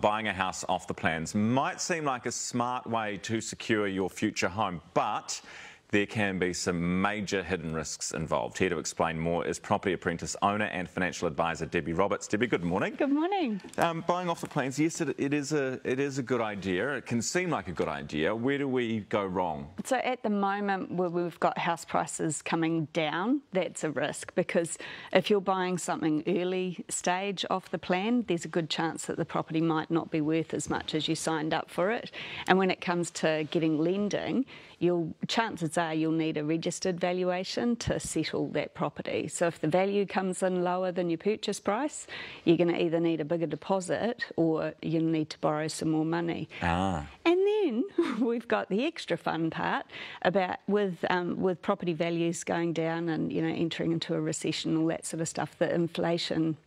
Buying a house off the plans might seem like a smart way to secure your future home, but there can be some major hidden risks involved. Here to explain more is Property Apprentice owner and financial advisor Debbie Roberts. Debbie, good morning. Good morning. Buying off the plans, yes, it is a good idea. It can seem like a good idea. Where do we go wrong? So at the moment where we've got house prices coming down, that's a risk, because if you're buying something early stage off the plan, there's a good chance that the property might not be worth as much as you signed up for it. And when it comes to getting lending, chances are you'll need a registered valuation to settle that property. So if the value comes in lower than your purchase price, you're going to either need a bigger deposit or you'll need to borrow some more money. And then we've got the extra fun part about with property values going down and entering into a recession, all that sort of stuff, the inflation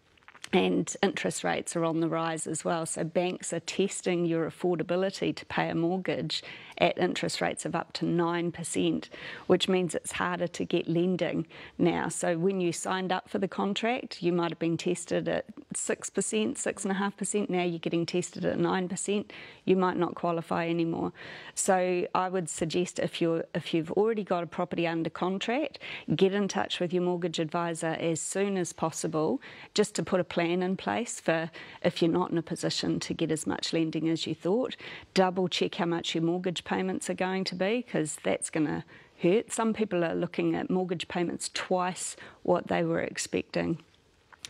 and interest rates are on the rise as well. So banks are testing your affordability to pay a mortgage at interest rates of up to 9%, which means it's harder to get lending now. So when you signed up for the contract, you might have been tested at 6%, 6.5%. Now you're getting tested at 9%. You might not qualify anymore. So I would suggest if you've already got a property under contract, get in touch with your mortgage advisor as soon as possible, just to put a plan in place for if you're not in a position to get as much lending as you thought. Double check how much your mortgage payments are going to be, because that's going to hurt. Some people are looking at mortgage payments twice what they were expecting.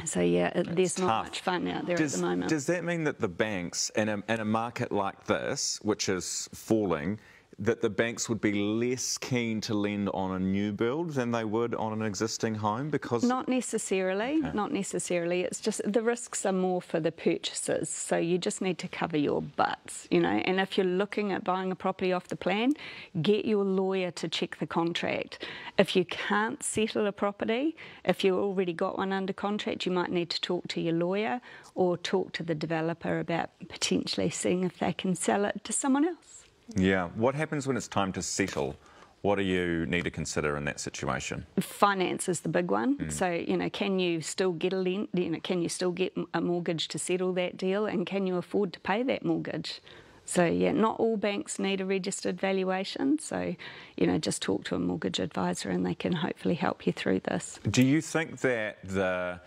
So yeah, there's not much fun out there at the moment. Does that mean that the banks, in a market like this, which is falling, that the banks would be less keen to lend on a new build than they would on an existing home? Because not necessarily, not necessarily. It's just the risks are more for the purchasers. So you just need to cover your butts, And if you're looking at buying a property off the plan, get your lawyer to check the contract. If you can't settle a property, if you've already got one under contract, you might need to talk to your lawyer or talk to the developer about potentially seeing if they can sell it to someone else. Yeah. What happens when it's time to settle? What do you need to consider in that situation? Finance is the big one. So, can you still get can you still get a mortgage to settle that deal, and can you afford to pay that mortgage? So, yeah, not all banks need a registered valuation. So, just talk to a mortgage advisor and they can hopefully help you through this. Do you think that the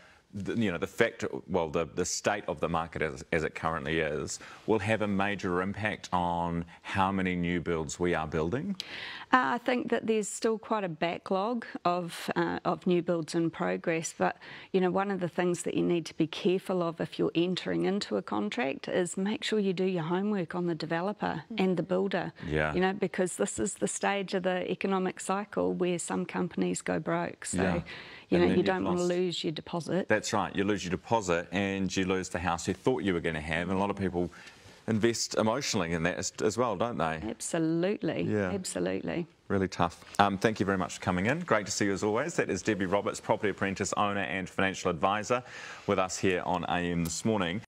state of the market as it currently is will have a major impact on how many new builds we are building? I think that there's still quite a backlog of new builds in progress, but one of the things that you need to be careful of if you're entering into a contract is make sure you do your homework on the developer and the builder. Yeah. Because this is the stage of the economic cycle where some companies go broke. So. You don't want to lose your deposit. That's right. You lose your deposit and you lose the house you thought you were going to have. And a lot of people invest emotionally in that as well, don't they? Absolutely. Yeah. Absolutely. Really tough. Thank you very much for coming in. Great to see you as always. That is Debbie Roberts, Property Apprentice owner and financial advisor, with us here on AM This Morning.